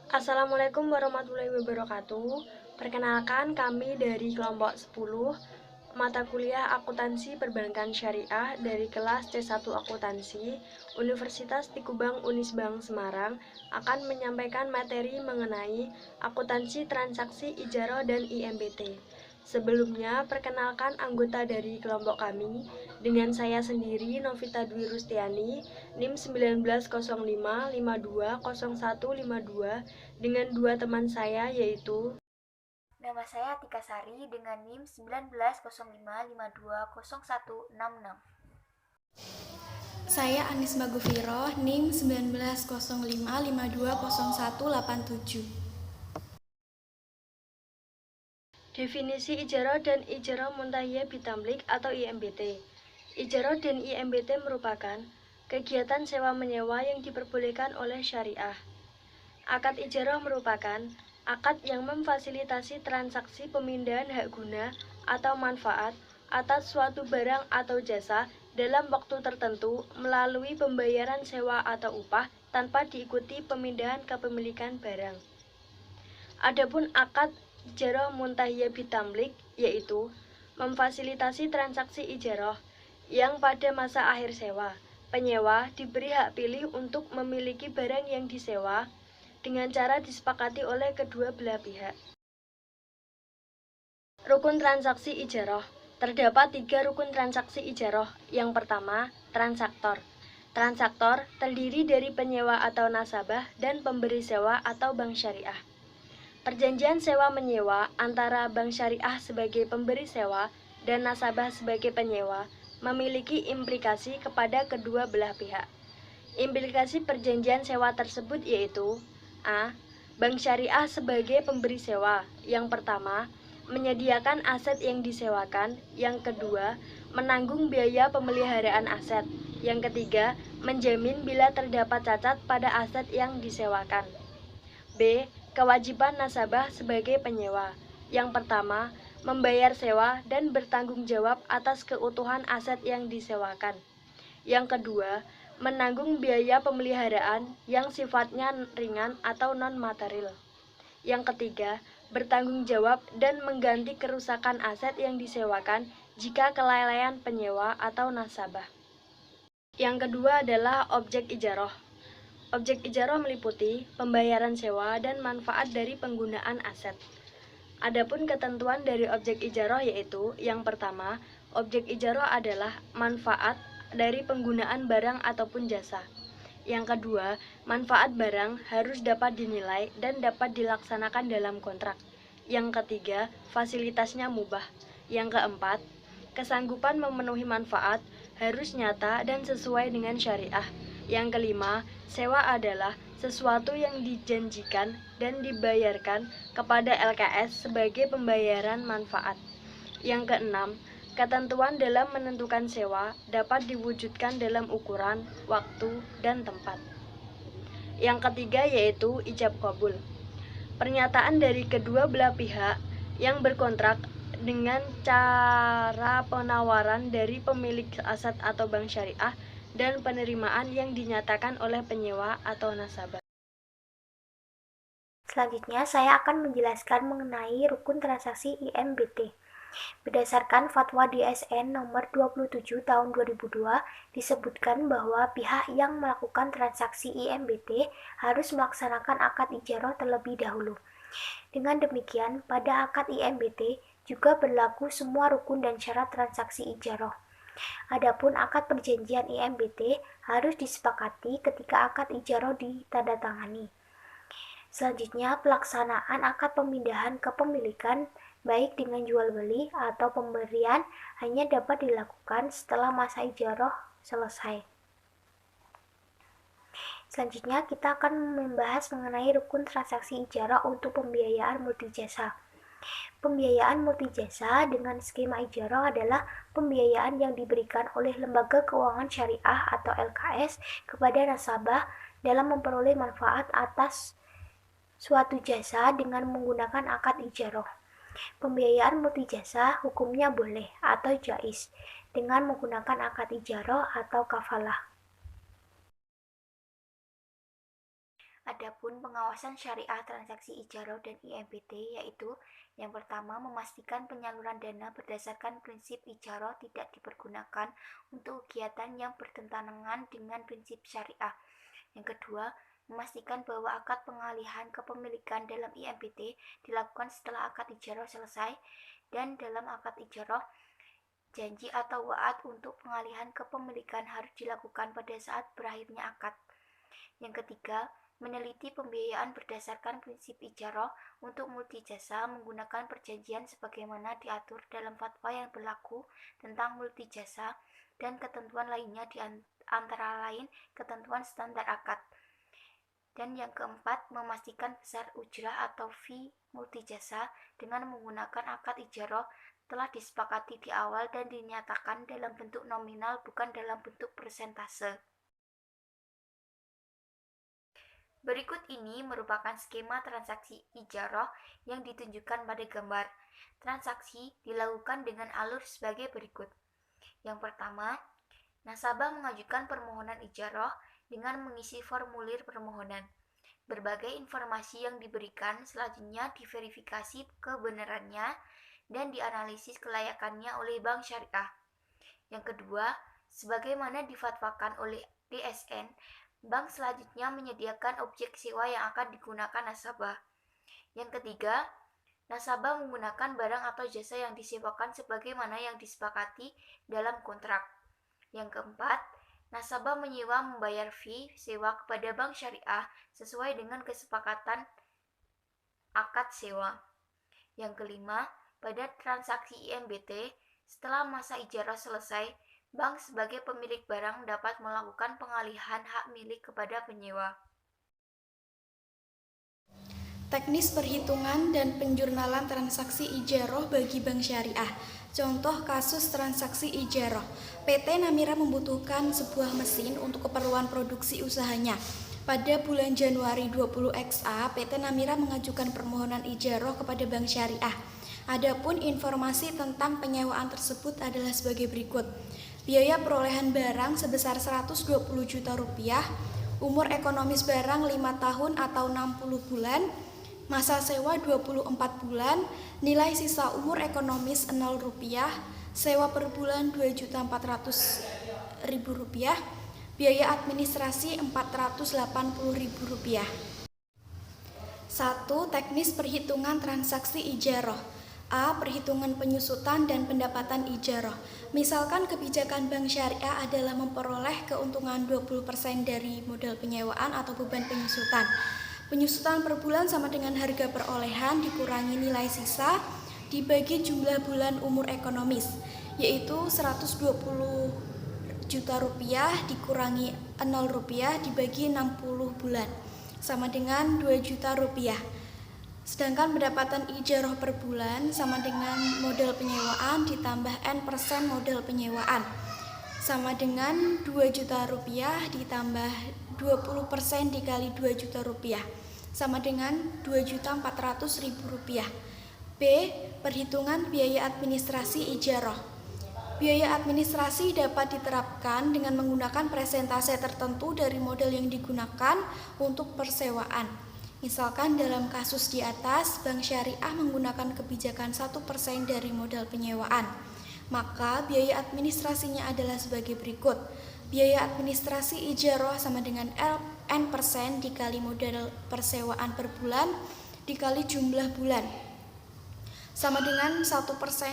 Assalamualaikum warahmatullahi wabarakatuh. Perkenalkan, kami dari kelompok 10 mata kuliah Akuntansi Perbankan Syariah dari kelas C1 Akuntansi Universitas Tikubang Unisbank Semarang akan menyampaikan materi mengenai akuntansi transaksi ijarah dan IMBT. Sebelumnya, perkenalkan anggota dari kelompok kami dengan saya sendiri Novita Dwi Rustiani, NIM 1905520152 dengan dua teman saya yaitu Nama saya Tika Sari dengan NIM 1905520166. Saya Anis Magufiro, NIM 1905520187. definisi ijarah dan ijarah muntahiyah bitamlik atau IMBT. Ijarah dan IMBT merupakan kegiatan sewa-menyewa yang diperbolehkan oleh syariah. Akad ijarah merupakan akad yang memfasilitasi transaksi pemindahan hak guna atau manfaat atas suatu barang atau jasa dalam waktu tertentu melalui pembayaran sewa atau upah tanpa diikuti pemindahan kepemilikan barang. Adapun akad ijarah muntahiyah bitamlik yaitu memfasilitasi transaksi ijarah yang pada masa akhir sewa, penyewa diberi hak pilih untuk memiliki barang yang disewa dengan cara disepakati oleh kedua belah pihak. Rukun transaksi ijarah. Terdapat 3 rukun transaksi ijarah. Yang pertama, transaktor. Transaktor terdiri dari penyewa atau nasabah dan pemberi sewa atau bank syariah. Perjanjian sewa-menyewa antara bank syariah sebagai pemberi sewa dan nasabah sebagai penyewa memiliki implikasi kepada kedua belah pihak. Implikasi perjanjian sewa tersebut yaitu A. Bank syariah sebagai pemberi sewa. Yang pertama, menyediakan aset yang disewakan. Yang kedua, menanggung biaya pemeliharaan aset. Yang ketiga, menjamin bila terdapat cacat pada aset yang disewakan. B. Kewajiban nasabah sebagai penyewa. Yang pertama, membayar sewa dan bertanggung jawab atas keutuhan aset yang disewakan. Yang kedua, menanggung biaya pemeliharaan yang sifatnya ringan atau non-material. Yang ketiga, bertanggung jawab dan mengganti kerusakan aset yang disewakan jika kelalaian penyewa atau nasabah. Yang kedua adalah objek ijarah. Objek ijarah meliputi pembayaran sewa dan manfaat dari penggunaan aset. Adapun ketentuan dari objek ijarah yaitu yang pertama, objek ijarah adalah manfaat dari penggunaan barang ataupun jasa. Yang kedua, manfaat barang harus dapat dinilai dan dapat dilaksanakan dalam kontrak. Yang ketiga, fasilitasnya mubah. Yang keempat, kesanggupan memenuhi manfaat harus nyata dan sesuai dengan syariah. Yang kelima, sewa adalah sesuatu yang dijanjikan dan dibayarkan kepada LKS sebagai pembayaran manfaat. Yang keenam, ketentuan dalam menentukan sewa dapat diwujudkan dalam ukuran, waktu, dan tempat. Yang ketiga yaitu ijab qabul. Pernyataan dari kedua belah pihak yang berkontrak dengan cara penawaran dari pemilik aset atau bank syariah dan penerimaan yang dinyatakan oleh penyewa atau nasabah. Selanjutnya, saya akan menjelaskan mengenai rukun transaksi IMBT. Berdasarkan Fatwa DSN nomor 27 tahun 2002, disebutkan bahwa pihak yang melakukan transaksi IMBT harus melaksanakan akad ijarah terlebih dahulu. Dengan demikian, pada akad IMBT juga berlaku semua rukun dan syarat transaksi ijarah. Adapun akad perjanjian IMBT harus disepakati ketika akad ijarah ditandatangani. Selanjutnya, pelaksanaan akad pemindahan kepemilikan baik dengan jual beli atau pemberian hanya dapat dilakukan setelah masa ijarah selesai. Selanjutnya, kita akan membahas mengenai rukun transaksi ijarah untuk pembiayaan multijasa. Pembiayaan multijasa dengan skema ijarah adalah pembiayaan yang diberikan oleh lembaga keuangan syariah atau LKS kepada nasabah dalam memperoleh manfaat atas suatu jasa dengan menggunakan akad ijarah. Pembiayaan multijasa hukumnya boleh atau jaiz dengan menggunakan akad ijarah atau kafalah. Adapun pengawasan syariah transaksi ijarah dan IMBT yaitu yang pertama memastikan penyaluran dana berdasarkan prinsip ijarah tidak dipergunakan untuk kegiatan yang bertentangan dengan prinsip syariah. Yang kedua, memastikan bahwa akad pengalihan kepemilikan dalam IMBT dilakukan setelah akad ijarah selesai dan dalam akad ijarah janji atau wa'ad untuk pengalihan kepemilikan harus dilakukan pada saat berakhirnya akad. Yang ketiga, meneliti pembiayaan berdasarkan prinsip ijarah untuk multijasa menggunakan perjanjian sebagaimana diatur dalam fatwa yang berlaku tentang multijasa dan ketentuan lainnya di antara lain ketentuan standar akad. Dan yang keempat, memastikan besar ujrah atau fee multijasa dengan menggunakan akad ijarah telah disepakati di awal dan dinyatakan dalam bentuk nominal bukan dalam bentuk persentase. Berikut ini merupakan skema transaksi ijarah yang ditunjukkan pada gambar. Transaksi dilakukan dengan alur sebagai berikut. Yang pertama, nasabah mengajukan permohonan ijarah dengan mengisi formulir permohonan. Berbagai informasi yang diberikan selanjutnya diverifikasi kebenarannya dan dianalisis kelayakannya oleh bank syariah. Yang kedua, sebagaimana difatwakan oleh DSN, bank selanjutnya menyediakan objek sewa yang akan digunakan nasabah. Yang ketiga, nasabah menggunakan barang atau jasa yang disewakan sebagaimana yang disepakati dalam kontrak. Yang keempat, nasabah menyewa membayar fee sewa kepada bank syariah sesuai dengan kesepakatan akad sewa. Yang kelima, pada transaksi IMBT, setelah masa ijarah selesai, bank sebagai pemilik barang dapat melakukan pengalihan hak milik kepada penyewa. Teknis perhitungan dan penjurnalan transaksi ijarah bagi bank syariah. Contoh kasus transaksi ijarah. PT Namira membutuhkan sebuah mesin untuk keperluan produksi usahanya. Pada bulan Januari 20 XA, PT Namira mengajukan permohonan ijarah kepada bank syariah. Adapun informasi tentang penyewaan tersebut adalah sebagai berikut. Biaya perolehan barang sebesar 120 juta rupiah, umur ekonomis barang 5 tahun atau 60 bulan, masa sewa 24 bulan, nilai sisa umur ekonomis 0 rupiah, sewa per bulan 2.400.000 rupiah, biaya administrasi 480.000 rupiah. 1. Teknis perhitungan transaksi ijarah. A. Perhitungan penyusutan dan pendapatan ijarah. Misalkan kebijakan bank syariah adalah memperoleh keuntungan 20% dari modal penyewaan atau beban penyusutan. Penyusutan per bulan sama dengan harga perolehan dikurangi nilai sisa dibagi jumlah bulan umur ekonomis, yaitu 120 juta rupiah dikurangi 0 rupiah dibagi 60 bulan, sama dengan 2 juta rupiah. Sedangkan pendapatan ijarah per bulan sama dengan modal penyewaan ditambah N% modal penyewaan, sama dengan 2 juta rupiah ditambah 20% dikali 2 juta rupiah, sama dengan 2.400.000 rupiah. B. Perhitungan biaya administrasi ijarah. Biaya administrasi dapat diterapkan dengan menggunakan persentase tertentu dari modal yang digunakan untuk persewaan. Misalkan dalam kasus di atas, bank syariah menggunakan kebijakan 1% dari modal penyewaan. Maka biaya administrasinya adalah sebagai berikut. Biaya administrasi ijarah sama dengan N% dikali modal persewaan per bulan dikali jumlah bulan, sama dengan 1%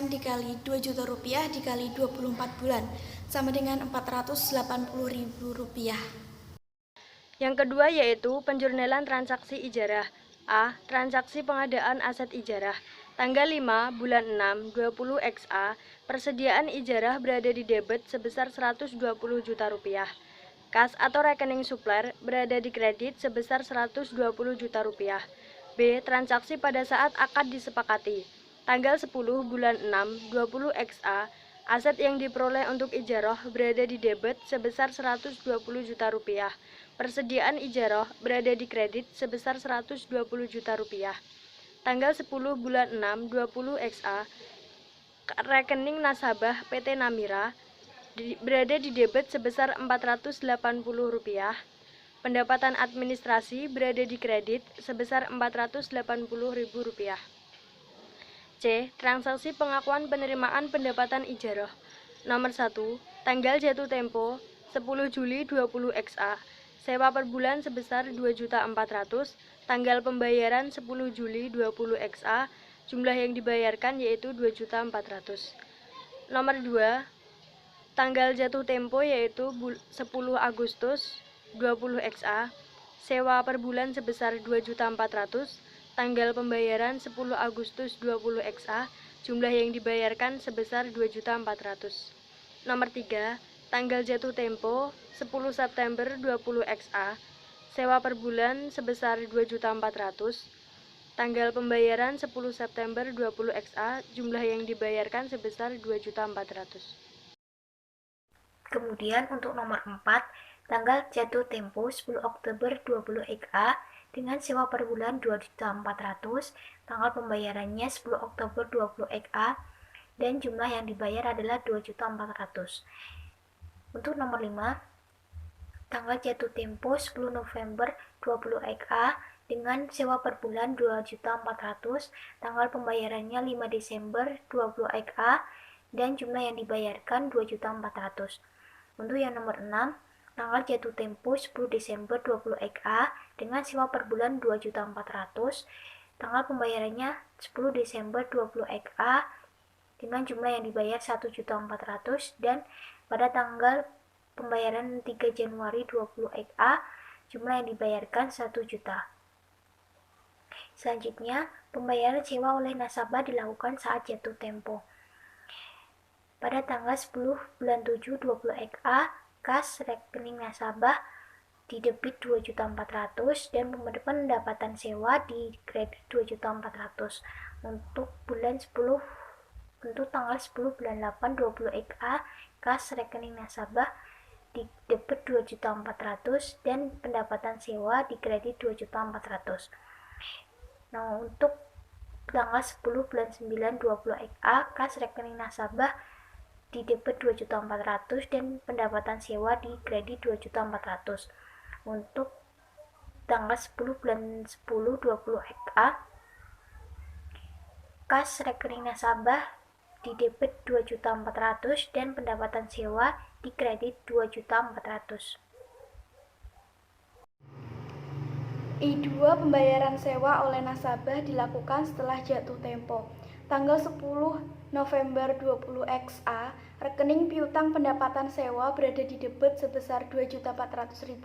dikali 2 juta rupiah dikali 24 bulan, sama dengan 480.000 rupiah. Yang kedua yaitu penjurnalan transaksi ijarah. A. Transaksi pengadaan aset ijarah. Tanggal 5 bulan 6 20 XA, persediaan ijarah berada di debit sebesar 120 juta rupiah. Kas atau rekening supplier berada di kredit sebesar 120 juta rupiah. B. Transaksi pada saat akad disepakati. Tanggal 10 bulan 6 20 XA, aset yang diperoleh untuk ijarah berada di debit sebesar 120 juta rupiah. Persediaan ijarah berada di kredit sebesar 120 juta rupiah. Tanggal 10 bulan 6 20 XA, rekening nasabah PT Namira berada di debit sebesar 480 rupiah. Pendapatan administrasi berada di kredit sebesar Rp480.000. C. Transaksi pengakuan penerimaan pendapatan ijarah. Nomor 1. Tanggal jatuh tempo 10 Juli 20 XA. Sewa per bulan sebesar 2.400.000. Tanggal pembayaran 10 Juli 20 XA. Jumlah yang dibayarkan yaitu 2.400.000. Nomor 2. Tanggal jatuh tempo yaitu 10 Agustus 20 XA. Sewa per bulan sebesar 2.400.000. Tanggal pembayaran 10 Agustus 20 XA, jumlah yang dibayarkan sebesar 2.400.000. Nomor 3, tanggal jatuh tempo 10 September 20 XA, sewa per bulan sebesar 2.400.000. Tanggal pembayaran 10 September 20 XA, jumlah yang dibayarkan sebesar 2.400.000. Kemudian untuk nomor 4, tanggal jatuh tempo 10 Oktober 20 XA dengan sewa per bulan 2.400.000, tanggal pembayarannya 10 Oktober 20 XA, dan jumlah yang dibayar adalah 2.400.000. Untuk nomor 5, tanggal jatuh tempo 10 November 20 XA dengan sewa per bulan 2.400.000, tanggal pembayarannya 5 Desember 20 XA, dan jumlah yang dibayarkan 2.400.000. Untuk yang nomor 6, tanggal jatuh tempo 10 Desember 20 XA dengan sewa per bulan 2.400.000, tanggal pembayarannya 10 Desember 20 XA dengan jumlah yang dibayar 1.400.000, dan pada tanggal pembayaran 3 Januari 20 XA, jumlah yang dibayarkan 1 juta. Selanjutnya, pembayaran sewa oleh nasabah dilakukan saat jatuh tempo. Pada tanggal 10 bulan 7 20 XA, kas rekening nasabah didebit 2.400.000 dan pendapatan sewa di kredit 2.400.000. Untuk tanggal 10 bulan 8 20 XA, kas rekening nasabah didebit 2.400.000 dan pendapatan sewa di kredit 2.400.000. Nah, untuk tanggal 10 bulan 9 20 XA, kas rekening nasabah didebit 2.400.000 dan pendapatan sewa di kredit 2.400.000. Untuk tanggal 10 bulan 10 20 XA, kas rekening nasabah didebit 2.400.000 dan pendapatan sewa di kredit 2.400.000. I2, pembayaran sewa oleh nasabah dilakukan setelah jatuh tempo. Tanggal 10 November 20 XA, rekening piutang pendapatan sewa berada di debit sebesar Rp2.400.000,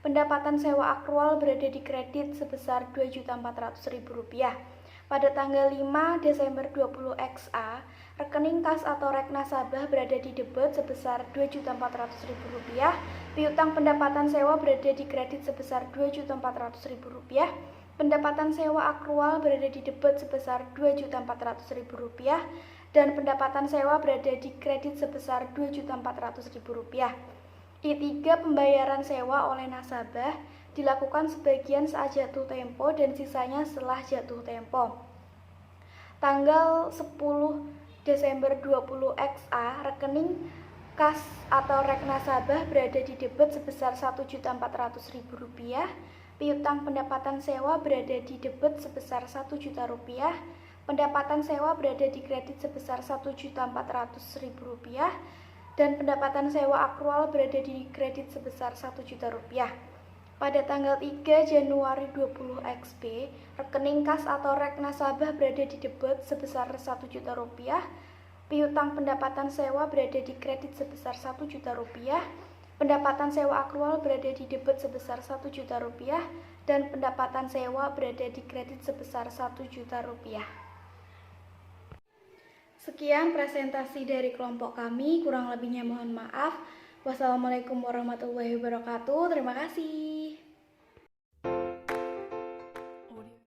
pendapatan sewa akrual berada di kredit sebesar Rp2.400.000. Pada tanggal 5 Desember 20 XA, rekening kas atau rek nasabah berada di debit sebesar Rp2.400.000, piutang pendapatan sewa berada di kredit sebesar Rp2.400.000, pendapatan sewa akrual berada di debit sebesar Rp2.400.000, dan pendapatan sewa berada di kredit sebesar Rp2.400.000. I3, pembayaran sewa oleh nasabah dilakukan sebagian saat jatuh tempo dan sisanya setelah jatuh tempo. Tanggal 10 Desember 20 XA, rekening kas atau rek nasabah berada di debit sebesar Rp1.400.000, piutang pendapatan sewa berada di debit sebesar Rp1 juta, pendapatan sewa berada di kredit sebesar Rp1.400.000, dan pendapatan sewa akrual berada di kredit sebesar Rp1 juta. Pada tanggal 3 Januari 20 XB, rekening kas atau rek nasabah berada di debit sebesar Rp1 juta, piutang pendapatan sewa berada di kredit sebesar Rp1 juta, pendapatan sewa akrual berada di debit sebesar Rp1 juta, dan pendapatan sewa berada di kredit sebesar Rp1 juta. Sekian presentasi dari kelompok kami, kurang lebihnya mohon maaf. Wassalamualaikum warahmatullahi wabarakatuh. Terima kasih.